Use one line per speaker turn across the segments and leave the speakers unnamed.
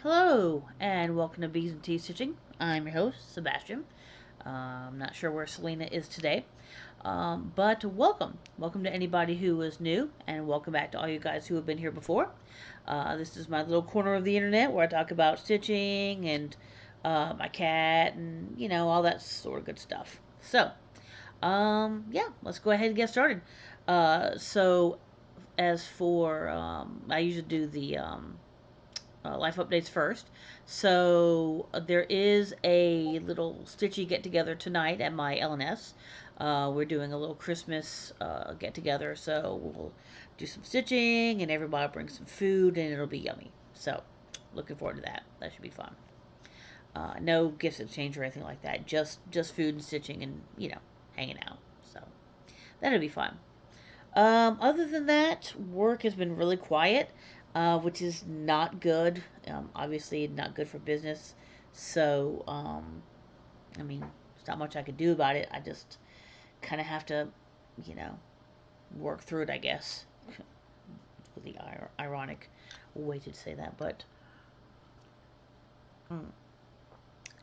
Hello, and welcome to Bees and Tea Stitching. I'm your host, Sebastian. I'm not sure where Selena is today, but welcome. Welcome to anybody who is new, and welcome back to all you guys who have been here before. This is my little corner of the internet where I talk about stitching and my cat and, all that sort of good stuff. So, yeah, let's go ahead and get started. So, as for, I usually do the life updates first. So there is a little stitchy get together tonight at my LNS. We're doing a little Christmas get together, so we'll do some stitching and everybody will bring some food and it'll be yummy. So looking forward to that. That should be fun. No gifts exchange or anything like that. Just food and stitching and hanging out. So that'll be fun. Other than that, work has been really quiet, which is not good. Obviously, not good for business. So, I mean, there's not much I could do about it. I just kind of have to, you know, work through it, I guess. The ironic way to say that, but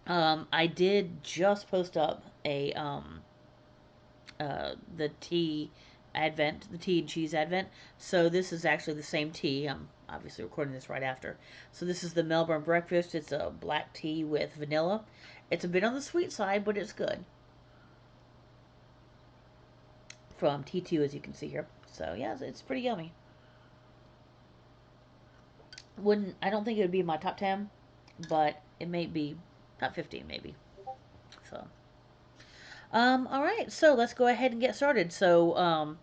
I did just post up the tea advent, the tea and cheese advent. So this is actually the same tea. I'm obviously recording this right after. So this is the Melbourne breakfast. It's a black tea with vanilla. It's a bit on the sweet side, but it's good. From T2, as you can see here. So yeah, it's pretty yummy. Wouldn't I don't think it would be in my top 10, but it may be top 15 maybe. So all right, so let's go ahead and get started. So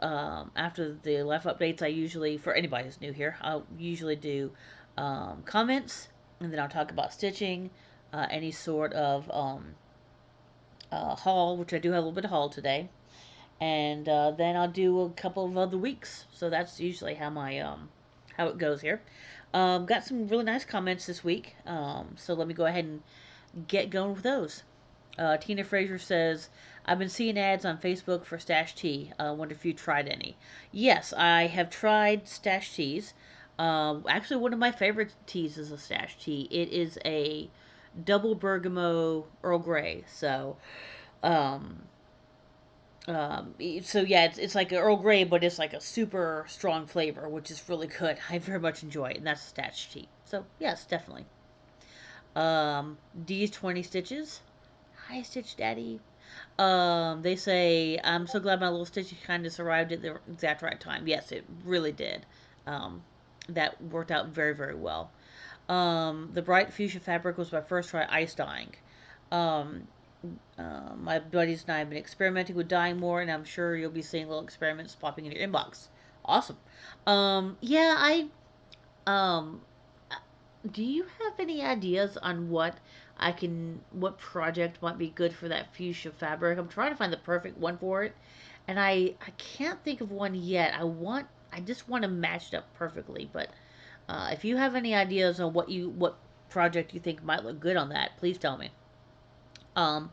after the life updates, I usually, for anybody who's new here, I'll usually do comments, and then I'll talk about stitching, any sort of haul, which I do have a little bit of haul today, and then I'll do a couple of other weeks. So that's usually how it goes here. Got some really nice comments this week, so let me go ahead and get going with those. Tina Fraser says, I've been seeing ads on Facebook for Stash Tea. I wonder if you tried any. Yes, I have tried Stash Teas. Actually, one of my favorite teas is a Stash Tea. It is a double bergamot Earl Grey. Um, so yeah, it's like an Earl Grey, but it's like a super strong flavor, which is really good. I very much enjoy it, and that's Stash Tea. So yes, definitely. D's 20 stitches. Hi, Stitch Daddy. They say, I'm so glad my little stitch kindness arrived at the exact right time. Yes, it really did. Um, that worked out very, very well. The bright fuchsia fabric was my first try ice dyeing. Um, my buddies and I have been experimenting with dyeing more, and I'm sure you'll be seeing little experiments popping in your inbox. Awesome. Yeah, um, do you have any ideas on what project might be good for that fuchsia fabric? I'm trying to find the perfect one for it, and I can't think of one yet. I just want to match it up perfectly. But if you have any ideas on what project you think might look good on that, please tell me. Um,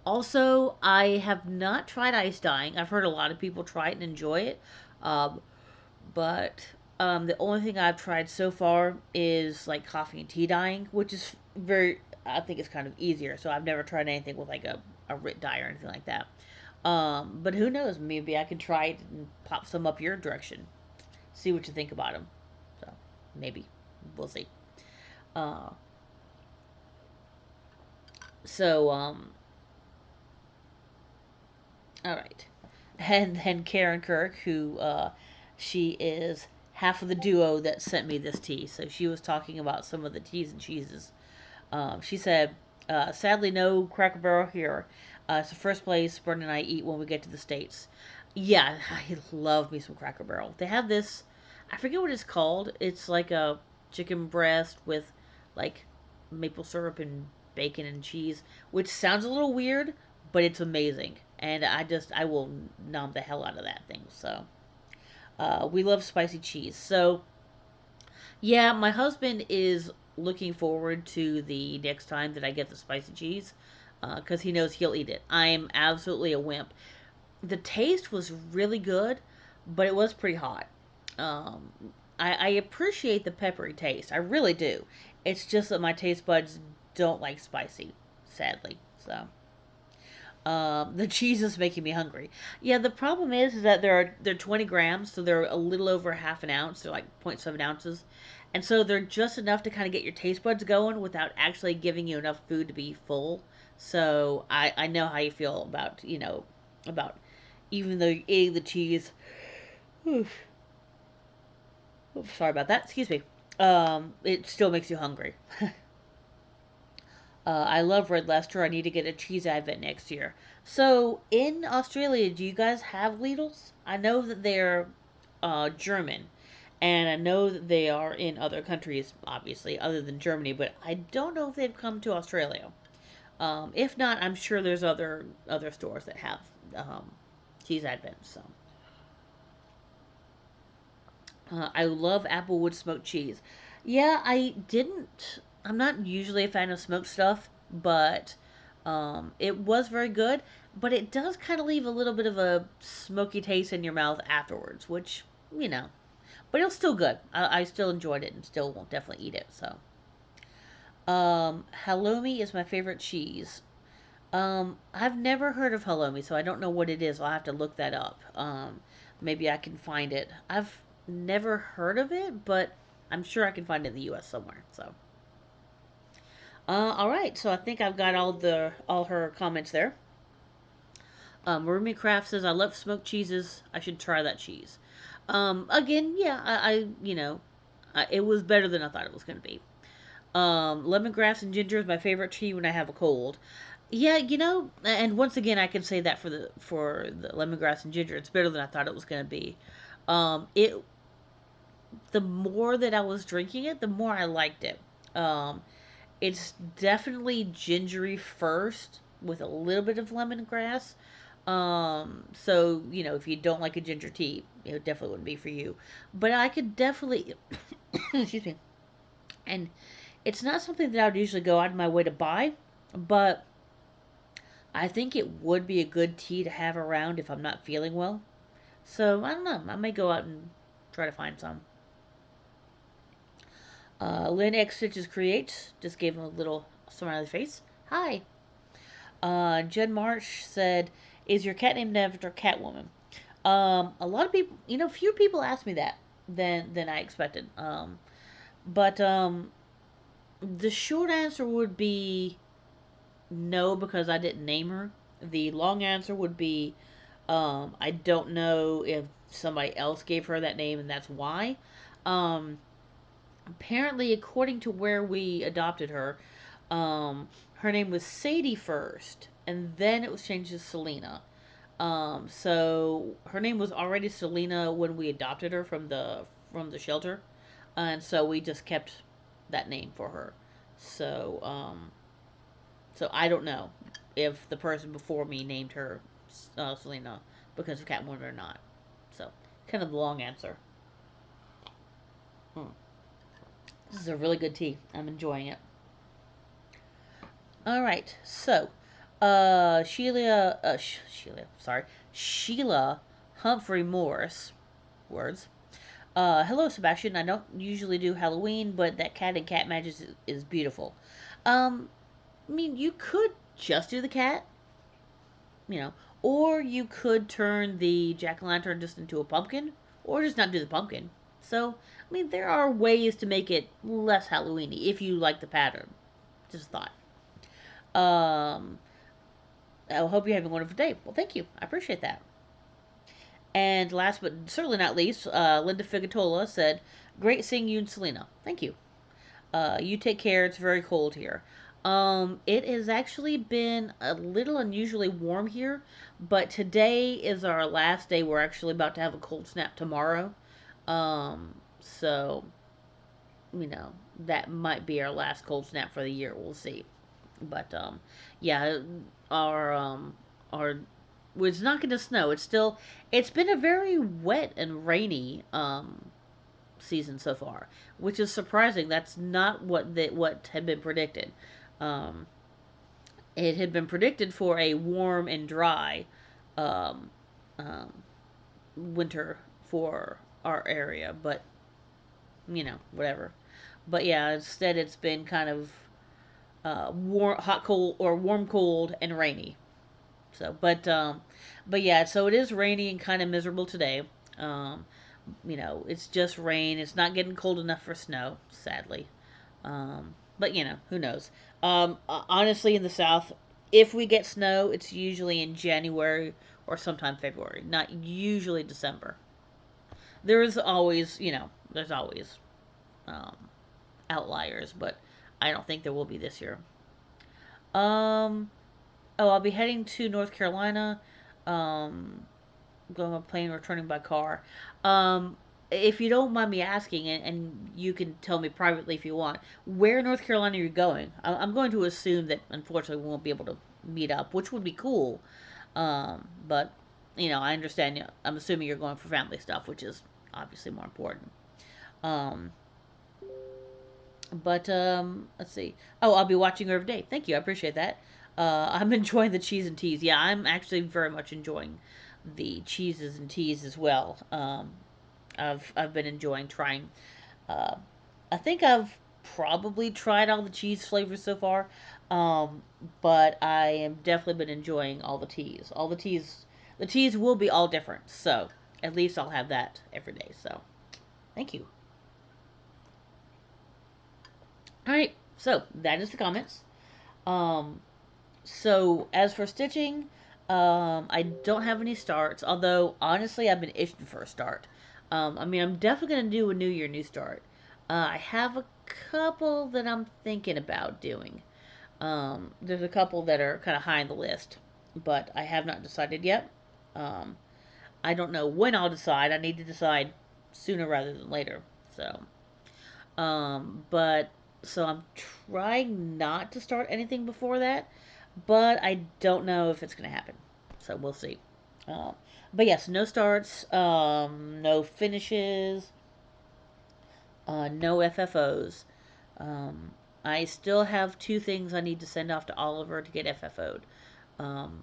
Also, I have not tried ice dyeing. I've heard a lot of people try it and enjoy it. Um, but the only thing I've tried so far is like coffee and tea dyeing, which is I think it's kind of easier. So I've never tried anything with like a Rit dye or anything like that. But who knows? Maybe I could try it and pop some up your direction. See what you think about them. So maybe we'll see. Uh, so all right. And Karen Kirk, who she is half of the duo that sent me this tea. So she was talking about some of the teas and cheeses. She said, sadly, no Cracker Barrel here. It's the first place Bert and I eat when we get to the States. Yeah, I love me some Cracker Barrel. They have this, I forget what it's called. It's like a chicken breast with like maple syrup and bacon and cheese, which sounds a little weird, but it's amazing. And I will nom the hell out of that thing. So, we love spicy cheese. So, yeah, my husband is looking forward to the next time that I get the spicy cheese because he knows he'll eat it. I'm absolutely a wimp. The taste was really good, but it was pretty hot. Um, I appreciate the peppery taste. I really do. It's just that my taste buds don't like spicy, sadly. So the cheese is making me hungry. Yeah, the problem is that they're 20 grams, so they're a little over half an ounce. They're like 0.7 ounces, and so they're just enough to kind of get your taste buds going without actually giving you enough food to be full. So I know how you feel about about even though you're eating the cheese. Oof, sorry about that. Excuse me. It still makes you hungry. I love Red Leicester. I need to get a cheese advent next year. So, in Australia, do you guys have Lidls? I know that they're German, and I know that they are in other countries, obviously, other than Germany, but I don't know if they've come to Australia. If not, I'm sure there's other stores that have um, cheese advents. So, I love Applewood smoked cheese. Yeah, I didn't. I'm not usually a fan of smoked stuff, but it was very good. But it does kind of leave a little bit of a smoky taste in your mouth afterwards, which you know. But it was still good. I still enjoyed it and still will definitely eat it. So, halloumi is my favorite cheese. I've never heard of halloumi, so I don't know what it is. I'll have to look that up. Maybe I can find it. I've never heard of it, but I'm sure I can find it in the U.S. somewhere. So, all right. So I think I've got all her comments there. Marumi Craft says, "I love smoked cheeses. I should try that cheese." Again, yeah, it was better than I thought it was going to be. Lemongrass and ginger is my favorite tea when I have a cold. Yeah, and once again, I can say that for the lemongrass and ginger, it's better than I thought it was going to be. It the more that I was drinking it, the more I liked it. Um, it's definitely gingery first with a little bit of lemongrass. So if you don't like a ginger tea, it definitely wouldn't be for you. But I could definitely, excuse me, and it's not something that I would usually go out of my way to buy, but I think it would be a good tea to have around if I'm not feeling well. So I don't know. I may go out and try to find some. Lynn X Stitches Creates just gave him a little smiley face. Hi. Jen Marsh said, "Is your cat named after Catwoman?" A lot of people, fewer people ask me that than I expected. But the short answer would be no, because I didn't name her. The long answer would be I don't know if somebody else gave her that name and that's why. Um, Apparently, according to where we adopted her, her name was Sadie first, and then it was changed to Selena. So her name was already Selena when we adopted her from the shelter, and so we just kept that name for her. So so I don't know if the person before me named her Selena because of Catwoman or not. So kind of the long answer. Mm. This is a really good tea. I'm enjoying it. All right, so Sheila Humphrey Morris words. Hello, Sebastian. I don't usually do Halloween, but that cat and cat magic is beautiful. Um, I mean, you could just do the cat, you know, or you could turn the jack o' lantern just into a pumpkin, or just not do the pumpkin. So, I mean, there are ways to make it less Halloweeny if you like the pattern. Just a thought. Um, I hope you're having a wonderful day. Well, thank you. I appreciate that. And last but certainly not least, Linda Figatola said, "Great seeing you and Selena. Thank you. You take care. It's very cold here." It has actually been a little unusually warm here, but today is our last day. We're actually about to have a cold snap tomorrow. So, you know, that might be our last cold snap for the year. We'll see. But yeah, our our well, it's not going to snow. It's been a very wet and rainy season so far, which is surprising. That's not what had been predicted. Um, it had been predicted for a warm and dry um, um, winter for our area, but whatever. But yeah, instead it's been kind of warm, hot, cold, or warm, cold, and rainy. But yeah, so it is rainy and kind of miserable today. Um, it's just rain. It's not getting cold enough for snow, sadly. But who knows? Honestly, in the South, if we get snow, it's usually in January or sometime February, not usually December. There's always um, outliers, but I don't think there will be this year. Um, I'll be heading to North Carolina. Um, Going on a plane, returning by car. Um, if you don't mind me asking, and you can tell me privately if you want, where in North Carolina are you going? I'm going to assume that unfortunately we won't be able to meet up, which would be cool. But I understand. I'm assuming you're going for family stuff, which is obviously more important. Um, but let's see. Oh, I'll be watching her every day. Thank you. I appreciate that. I'm enjoying the cheese and teas. Yeah, I'm actually very much enjoying the cheeses and teas as well. I've been enjoying trying. Uh, I think I've probably tried all the cheese flavors so far, um, but I am definitely been enjoying all the teas. The teas will be all different. So at least I'll have that every day. So thank you. All right. So that is the comments. Um, So as for stitching, I don't have any starts. Although honestly, I've been itching for a start. I'm definitely gonna do a New Year, new start. I have a couple that I'm thinking about doing. There's a couple that are kind of high on the list, but I have not decided yet. Um, I don't know when I'll decide. I need to decide sooner rather than later. But so I'm trying not to start anything before that, but I don't know if it's going to happen. So we'll see. Um, but yes, no starts, no finishes, no FFOs. Um, I still have two things I need to send off to Oliver to get FFO'd. Um,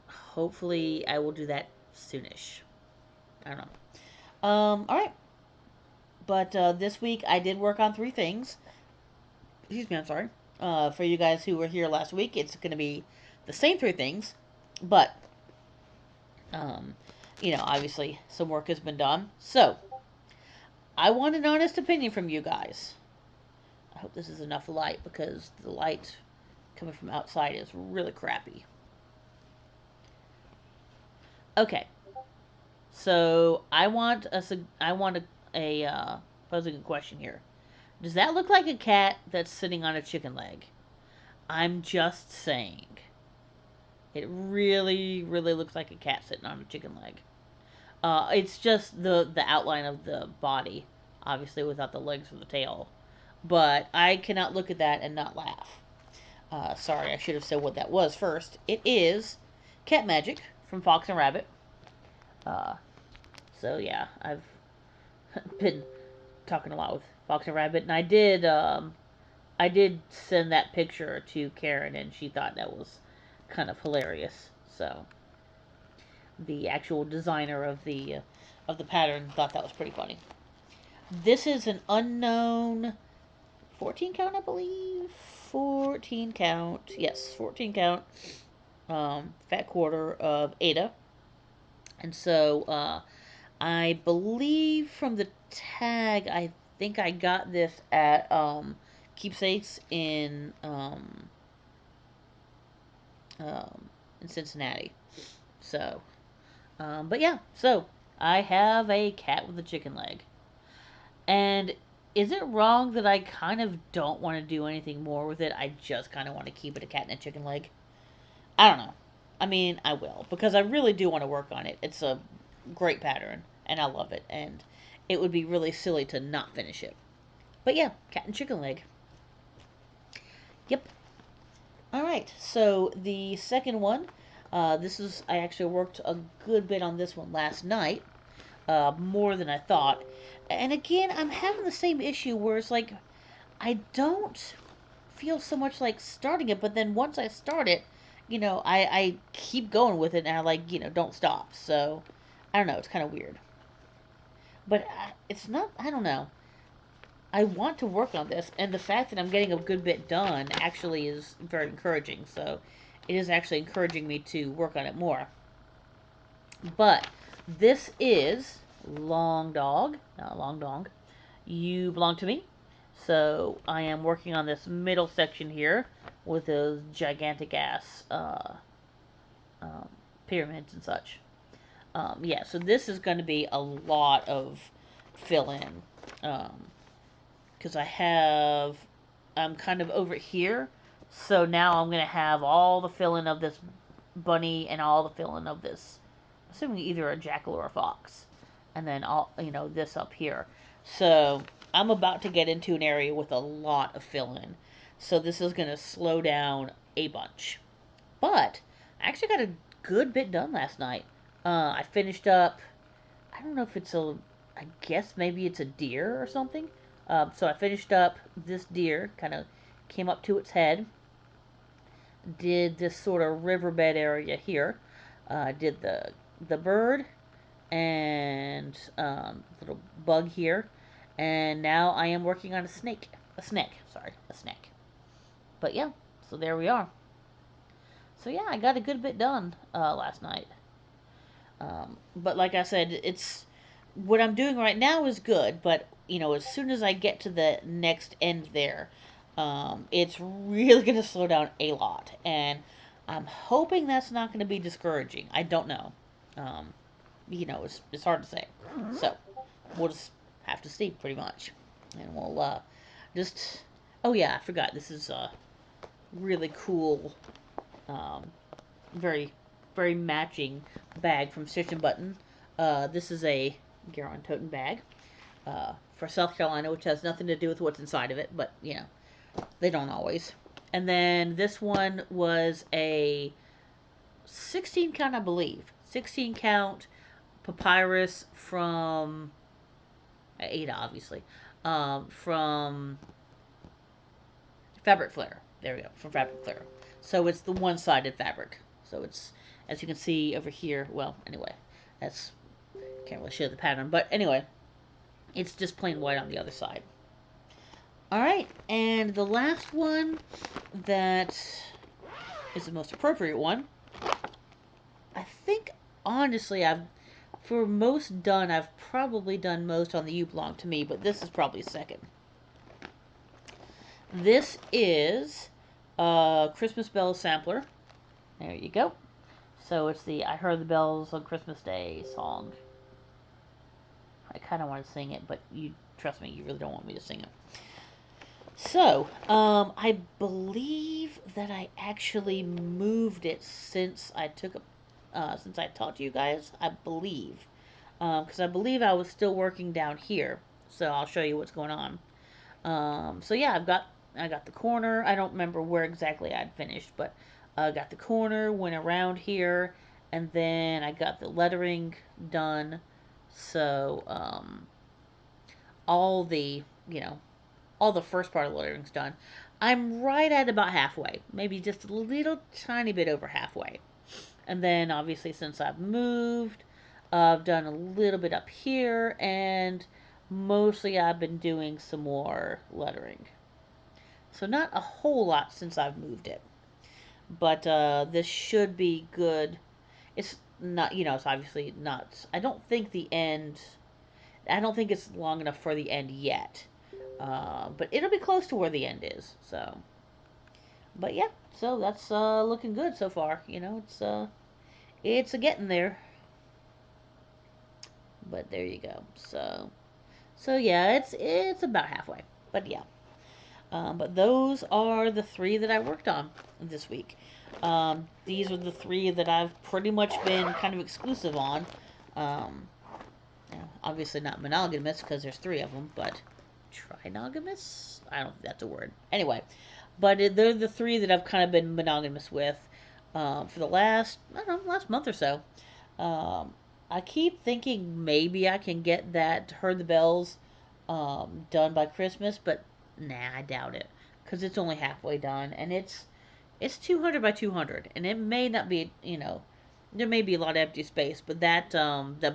Hopefully, I will do that soonish. I don't know. All right. But this week I did work on three things. Excuse me, I'm sorry. For you guys who were here last week, it's going to be the same three things, but um, obviously some work has been done. So I want an honest opinion from you guys. I hope this is enough light because the light coming from outside is really crappy. Okay, so I want a posing a question here. Does that look like a cat that's sitting on a chicken leg? I'm just saying. It really, really looks like a cat sitting on a chicken leg. It's just the outline of the body, obviously without the legs or the tail. But I cannot look at that and not laugh. Sorry, I should have said what that was first. It is Cat Magic from Fox and Rabbit. Uh, so yeah, I've been talking a lot with Fox and Rabbit, and I did send that picture to Karen, and she thought that was kind of hilarious. So the actual designer of the pattern thought that was pretty funny. This is an unknown 14 count, I believe. 14 count. Yes, 14 count. Fat quarter of Ada. And so I believe from the tag, I think I got this at Keepsakes um, in Cincinnati. So, but yeah, so I have a cat with a chicken leg. And is it wrong that I kind of don't want to do anything more with it? I just kind of want to keep it a cat and a chicken leg. I don't know. I mean, I will because I really do want to work on it. It's a great pattern and I love it. And it would be really silly to not finish it. But yeah, cat and chicken leg. Yep. All right. So the second one, this is I actually worked a good bit on this one last night, more than I thought. And again, I'm having the same issue where it's like I don't feel so much like starting it, but then once I start it, I keep going with it and I like, don't stop. So I don't know, it's kind of weird. But it's not, I don't know. I want to work on this, and the fact that I'm getting a good bit done actually is very encouraging. So it is actually encouraging me to work on it more. But this is Long Dog, not Long Dog. You belong to me. So I am working on this middle section here with those gigantic ass um, pyramids and such. Yeah, so this is going to be a lot of fill in. Because I'm kind of over here. So now I'm going to have all the fill in of this bunny and all the fill in of this, assuming either a jackal or a fox. And then all, this up here. So I'm about to get into an area with a lot of fill in. So this is going to slow down a bunch. But I actually got a good bit done last night. I finished up. I don't know if it's a. I guess maybe it's a deer or something. So I finished up this deer. Kind of came up to its head. Did this sort of riverbed area here. Did the bird and little bug here, and now I am working on a snake. A snake. Sorry, a snake. But yeah, so there we are. So yeah, I got a good bit done last night. But like I said, it's what I'm doing right now is good. But as soon as I get to the next end there, it's really going to slow down a lot, and I'm hoping that's not going to be discouraging. I don't know. Um, it's hard to say. So we'll just have to see, pretty much, and we'll just. Oh yeah, I forgot. This is a really cool um, very, very matching bag from Stitch and Button. This is a Garon Toten bag for South Carolina, which has nothing to do with what's inside of it, but they don't always. And then this one was a 16 count, I believe. 16 count papyrus from Ada, obviously, from Fabric Flare. There we go, from Fabric Flare. So it's the one-sided fabric. So it's, as you can see over here. Well, anyway, that's can't really show the pattern, but anyway, it's just plain white on the other side. All right, and the last one that is the most appropriate one. I think honestly, for most done, I've probably done most on the You Belong to Me, but this is probably second. This is a Christmas Bells sampler. There you go. So it's the I Heard the Bells on Christmas Day song. I kind of want to sing it, but you trust me, you really don't want me to sing it. So, I believe that I actually moved it since I since I talked to you guys. I believe, because I believe I was still working down here. So I'll show you what's going on. So yeah, I got the corner. I don't remember where exactly I'd finished, but I got the corner, went around here, and then I got the lettering done. So all the all the first part of the lettering's done. I'm right at about halfway, maybe just a little tiny bit over halfway. And then obviously since I've moved, I've done a little bit up here, and mostly I've been doing some more lettering. So not a whole lot since I've moved it. But this should be good. It's not, it's obviously not. I don't think it's long enough for the end yet. But it'll be close to where the end is. So, but yeah, so that's looking good so far. It's a getting there. But there you go. So yeah, it's about halfway. But yeah, but those are the three that I worked on this week. These are the three that I've pretty much been kind of exclusive on. Um, obviously not monogamous because there's three of them, but trinogamous? I don't think that's a word. Anyway, but they're the three that I've kind of been monogamous with for the last, I don't know, last month or so. Um, I keep thinking maybe I can get that Heard the Bells done by Christmas, but nah, I doubt it because it's only halfway done, and it's 200 by 200, and it may not be, there may be a lot of empty space, but that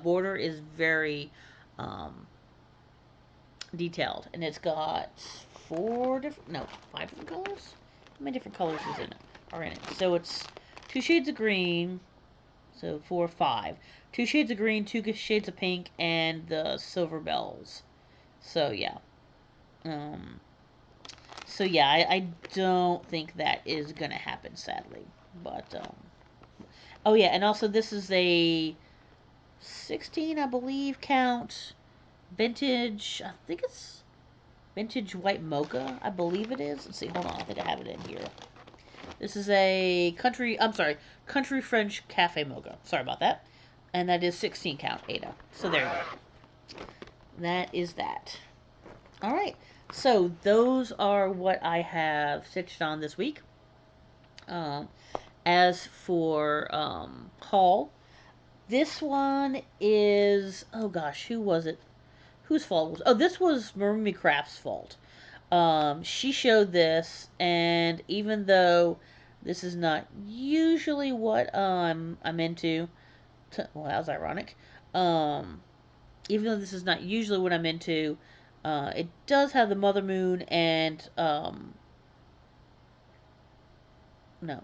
border is very um, detailed, and it's got four different, no, five different colors. How many different colors is in it? Are in it? So it's two shades of green. So four, five. Two shades of green, two shades of pink, and the silver bells. So yeah. Um, so yeah, I don't think that is gonna happen, sadly. But oh yeah, and also this is a 16, I believe, count vintage. I think it's vintage white mocha. I believe it is. Let's see. Hold on. I think I have it in here. This is a country. I'm sorry, country French cafe mocha. Sorry about that. And that is 16 count Ada. So there you go. That is that. All right. So those are what I have stitched on this week. Um, as for haul, this one is, oh gosh, who was it? Whose fault was? Oh, this was Marumi Craft's fault. She showed this, and even though this is not usually what I'm into, well, that was ironic. Um, Even though this is not usually what I'm into, it does have the Mother Moon and no,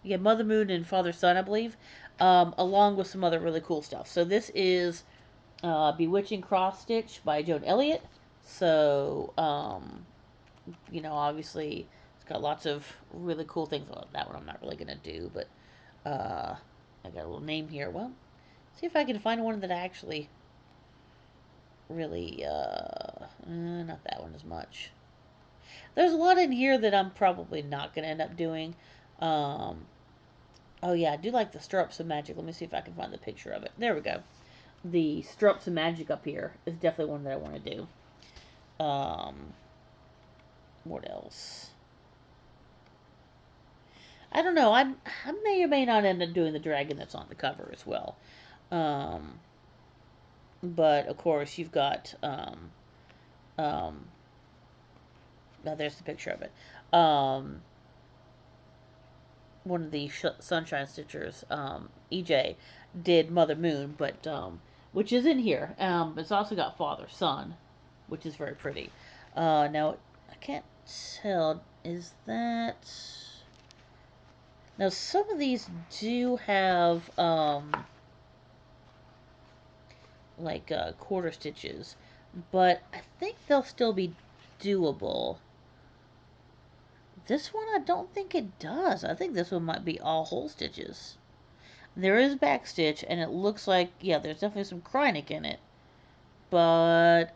yeah, Mother Moon and Father Son, I believe, along with some other really cool stuff. So this is Bewitching Cross Stitch by Joan Elliott. So obviously it's got lots of really cool things. Well, that one I'm not really gonna do, but I got a little name here. Well, see if I can find one that I actually really not that one as much. There's a lot in here that I'm probably not gonna end up doing. Um, oh yeah, I do like the Stirrups of Magic. Let me see if I can find the picture of it. There we go. The Stirrups of Magic up here is definitely one that I want to do. Um, what else? I don't know. I may or may not end up doing the dragon that's on the cover as well. Um, but of course, you've got um, now there's the picture of it. One of the Sunshine Stitchers, EJ, did Mother Moon, but which is in here. It's also got Father Son, which is very pretty. Now I can't tell. Is that now? Some of these do have like quarter stitches, but I think they'll still be doable. This one I don't think it does. I think this one might be all whole stitches. There is back stitch, and it looks like, yeah, there's definitely some Kreinik in it. But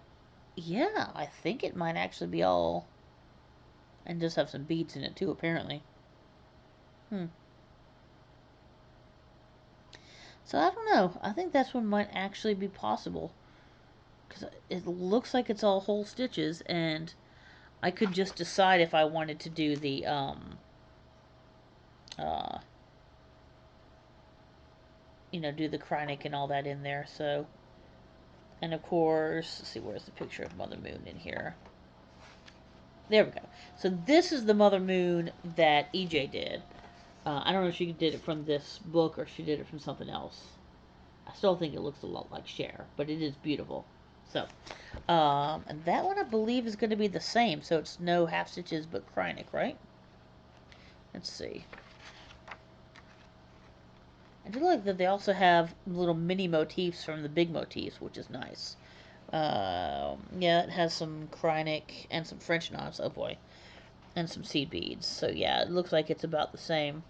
yeah, I think it might actually be all, and just have some beads in it too, apparently. Hmm. So I don't know. I think that's one might actually be possible because it looks like it's all whole stitches, and I could just decide if I wanted to do the uh, do the Kreinik and all that in there. So, and of course, let's see, where's the picture of Mother Moon in here? There we go. So this is the Mother Moon that EJ did. I don't know if she did it from this book or she did it from something else. I still think it looks a lot like Cher, but it is beautiful. So, and that one I believe is going to be the same. So it's no half stitches but Kreinik, right? Let's see. I do like that they also have little mini motifs from the big motifs, which is nice. Yeah, it has some Kreinik and some French knots. Oh boy, and some seed beads. So yeah, it looks like it's about the same.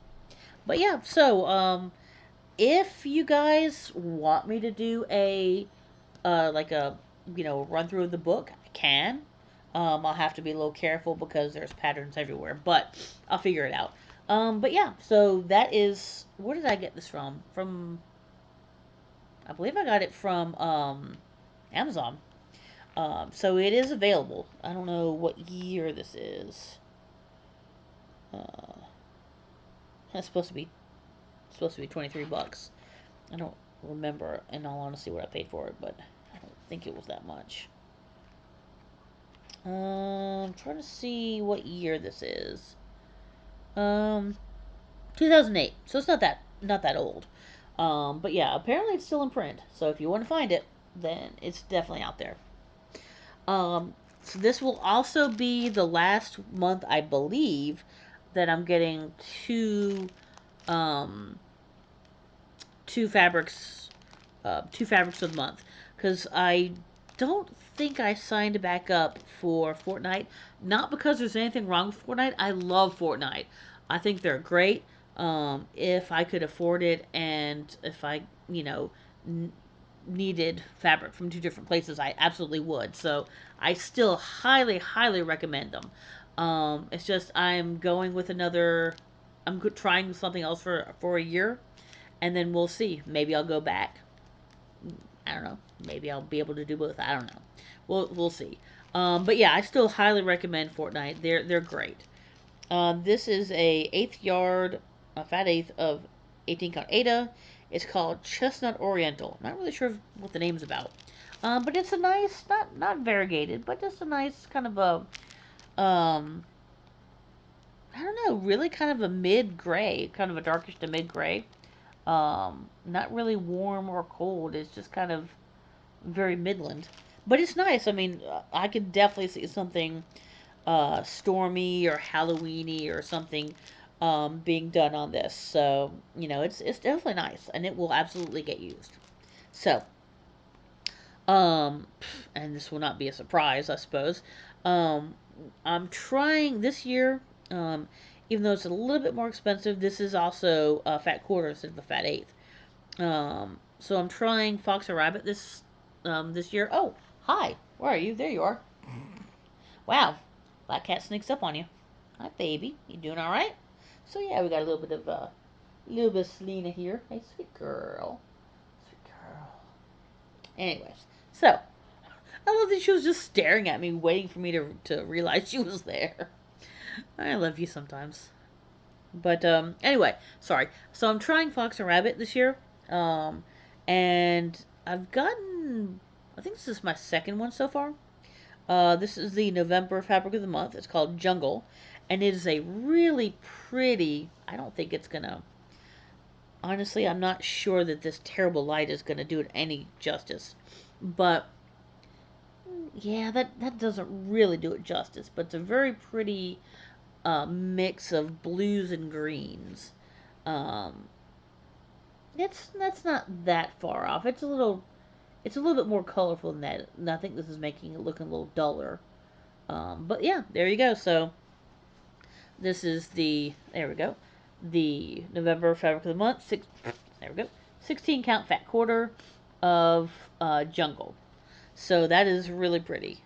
But yeah, so if you guys want me to do a like a run through of the book, I can. I'll have to be a little careful because there's patterns everywhere, but I'll figure it out. But yeah, so that is, where did I get this from? From, I believe I got it from Amazon. So it is available. I don't know what year this is. Uh, that's supposed to be $23. I don't remember, in all honesty, what I paid for it, but I don't think it was that much. I'm trying to see what year this is. Um, 2008. So it's not that old. But yeah, apparently it's still in print. So if you want to find it, then it's definitely out there. So this will also be the last month, I believe, that I'm getting um, two fabrics, two fabrics a month, because I don't think I signed back up for Fortnite. Not because there's anything wrong with Fortnite. I love Fortnite. I think they're great. If I could afford it, and if I, you know, n- needed fabric from two different places, I absolutely would. So I still highly, highly recommend them. It's just I'm going with another. I'm trying something else for a year, and then we'll see. Maybe I'll go back. I don't know. Maybe I'll be able to do both. I don't know. We'll see. But yeah, I still highly recommend Fortnite. They're great. This is a eighth yard, a fat eighth of 18 count Ada. It's called Chestnut Oriental. Not really sure what the name's about. But it's a nice, not variegated, but just a nice kind of I don't know, really kind of a mid gray, kind of a darkish to mid gray. Not really warm or cold. It's just kind of very Midland, but it's nice. I mean, I could definitely see something stormy or Halloweeny or something being done on this. So it's definitely nice, and it will absolutely get used. So, um, and this will not be a surprise, I suppose. Um, I'm trying this year. Even though it's a little bit more expensive, this is also a fat quarter instead of a fat eighth. So I'm trying Fox or Rabbit this year. Oh, hi. Where are you? There you are. Wow. Black cat sneaks up on you. Hi, baby. You doing all right? So yeah, we got a little bit of Selena here. Hey, sweet girl. Sweet girl. Anyways, so I love that she was just staring at me, waiting for me to realize she was there. I love you sometimes. But anyway, sorry. So I'm trying Fox and Rabbit this year, um, and I've gotten. I think this is my second one so far. This is the November fabric of the month. It's called Jungle, and it is a really pretty. I don't think it's gonna. Honestly, I'm not sure that this terrible light is gonna do it any justice, but yeah, that doesn't really do it justice. But it's a very pretty mix of blues and greens. Um, it's that's not that far off. It's a little bit more colorful than that. And I think this is making it look a little duller. But yeah, there you go. So this is there we go, the November fabric of the month. There we go, 16 count fat quarter of Jungle. So that is really pretty.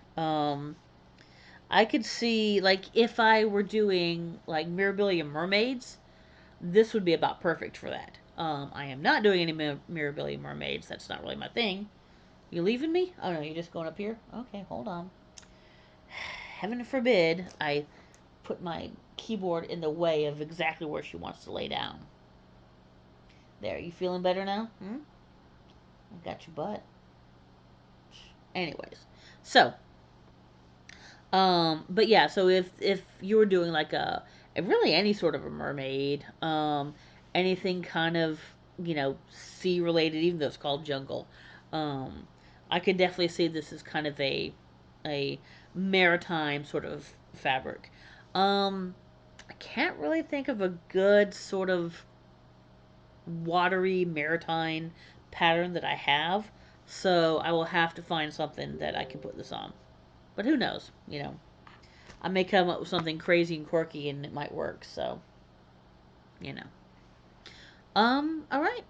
I could see like if I were doing like Mirabilia mermaids, this would be about perfect for that. I am not doing any Mirabilia mermaids. That's not really my thing. You leaving me? Oh no, you're just going up here? Okay, hold on. Heaven forbid I put my keyboard in the way of exactly where she wants to lay down. There, you feeling better now? Hmm? I got your butt. Anyways, so but yeah, so if you were doing like really any sort of a mermaid, anything kind of sea related, even though it's called jungle, um, I could definitely see this as kind of a maritime sort of fabric. I can't really think of a good sort of watery maritime pattern that I have, so I will have to find something that I can put this on. But who knows? I may come up with something crazy and quirky and it might work. So, you know. All right.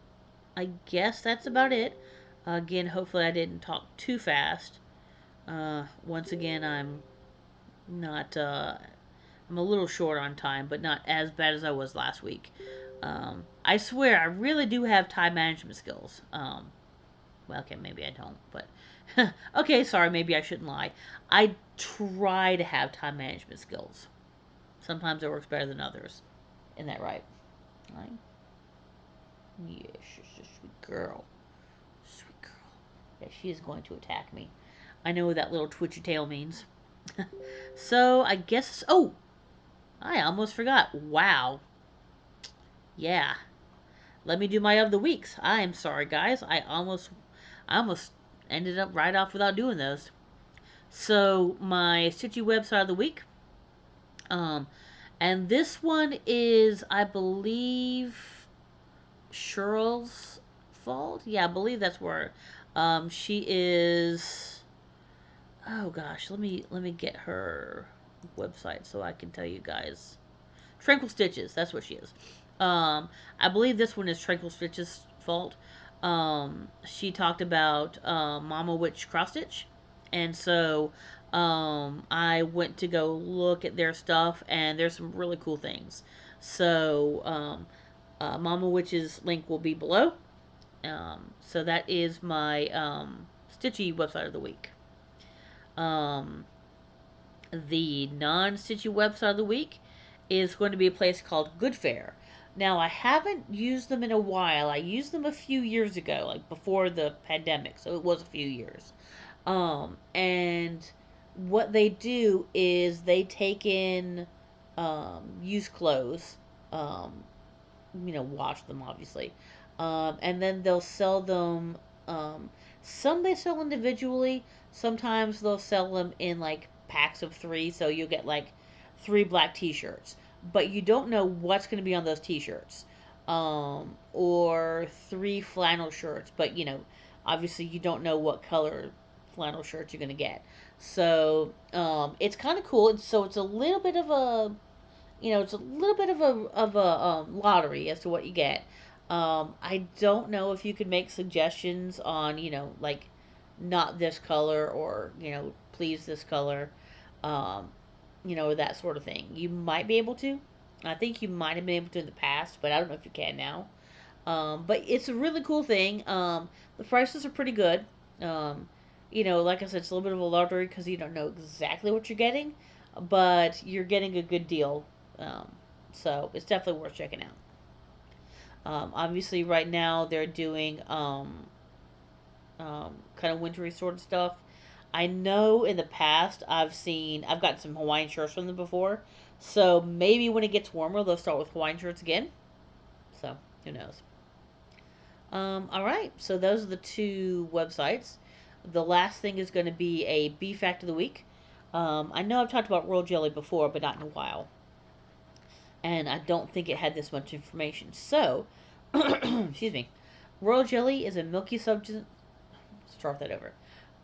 I guess that's about it. Again, hopefully I didn't talk too fast. Once again, I'm not. I'm a little short on time, but not as bad as I was last week. I swear, I really do have time management skills. Well, okay, maybe I don't, but okay, sorry, maybe I shouldn't lie. I try to have time management skills. Sometimes it works better than others. Isn't that right? Right? Yeah, she's a sweet girl. Sweet girl. Yeah, she is going to attack me. I know what that little twitchy tail means. So I guess. Oh, I almost forgot. Wow. Yeah. Let me do my of the weeks. I am sorry, guys. I almost ended up right off without doing those. So my Stitchy website of the week, um, and this one is, I believe, Cheryl's fault. Yeah, I believe that's where, she is. Oh gosh, let me get her website so I can tell you guys. Tranquil Stitches, that's what she is. Um, I believe this one is Tranquil Stitches' fault. She talked about Mama Witch Cross Stitch, and so I went to go look at their stuff, and there's some really cool things. So Mama Witch's link will be below. So that is my Stitchy website of the week. Um, the non-Stitchy website of the week is going to be a place called Good Fare. Now, I haven't used them in a while. I used them a few years ago, like before the pandemic, so it was a few years. And what they do is they take in used clothes, um, wash them obviously, and then they'll sell them. Um, some they sell individually. Sometimes they'll sell them in like packs of three, so you'll get like three black T-shirts, but you don't know what's going to be on those T-shirts, or three flannel shirts, but obviously you don't know what color flannel shirts you're going to get. So it's kind of cool. So it's a little bit of a it's a little bit of a lottery as to what you get. I don't know if you could make suggestions on like not this color or please this color, um, or that sort of thing. You might be able to. I think you might have been able to in the past, but I don't know if you can now. But it's a really cool thing. The prices are pretty good. Um, like I said, it's a little bit of a lottery because you don't know exactly what you're getting, but you're getting a good deal. Um, so it's definitely worth checking out. Obviously, right now they're doing kind of wintry sort of stuff. I know in the past I've gotten some Hawaiian shirts from them before, so maybe when it gets warmer they'll start with Hawaiian shirts again. So who knows? All right, so those are the two websites. The last thing is going to be a B fact of the week. I know I've talked about royal jelly before, but not in a while, and I don't think it had this much information. So, excuse me. Royal jelly is a milky substance. Start that over.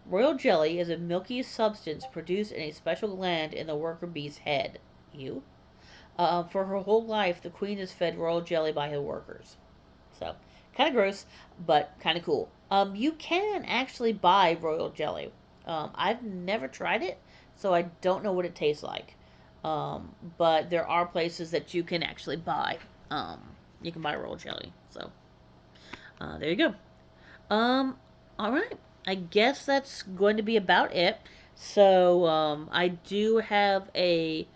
Royal jelly is a milky substance produced in a special gland in the worker bee's head. You. For her whole life, the queen is fed royal jelly by her workers. So, kind of gross, but kind of cool. You can actually buy royal jelly. I've never tried it, so I don't know what it tastes like. But there are places that you can actually buy. Um, you can buy royal jelly. So, there you go. Um, all right. I guess that's going to be about it. So, I do have a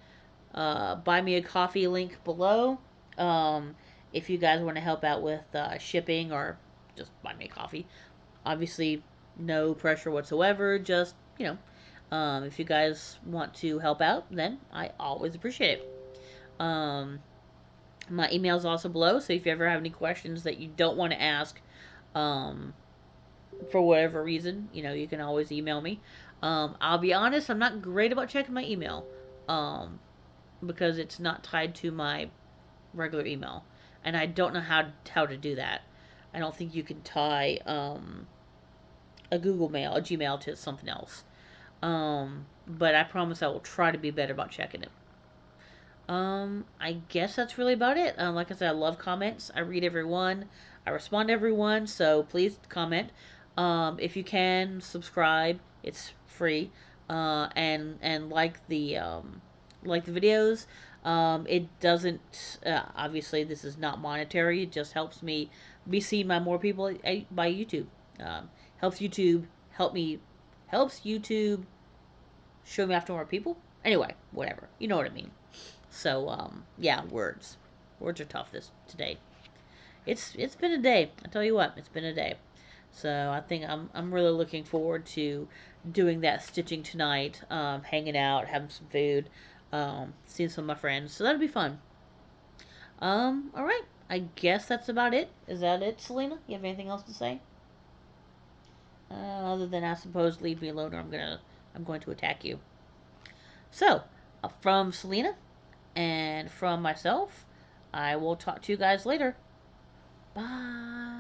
buy me a coffee link below. Um, if you guys want to help out with shipping or just buy me a coffee, obviously no pressure whatsoever. Just if you guys want to help out, then I always appreciate it. My email is also below, so if you ever have any questions that you don't want to ask, um, for whatever reason, you can always email me. I'll be honest, I'm not great about checking my email, um, because it's not tied to my regular email, and I don't know how to do that. I don't think you can tie a Google Mail, a Gmail to something else. But I promise I will try to be better about checking it. I guess that's really about it. Like I said, I love comments. I read every one. I respond to everyone. So please comment. If you can subscribe, it's free. And like the videos. It doesn't. Obviously, this is not monetary. It just helps me be seen by more people by YouTube. Um, helps YouTube help me. Helps YouTube show me after more people. Anyway, whatever. You know what I mean. So yeah, words are tough this today. It's been a day. I tell you what, it's been a day. So I think I'm really looking forward to doing that stitching tonight, hanging out, having some food, seeing some of my friends. So that'll be fun. All right. I guess that's about it. Is that it, Selena? You have anything else to say? Other than I suppose leave me alone or I'm gonna I'm going to attack you. So, from Selena and from myself, I will talk to you guys later. Bye.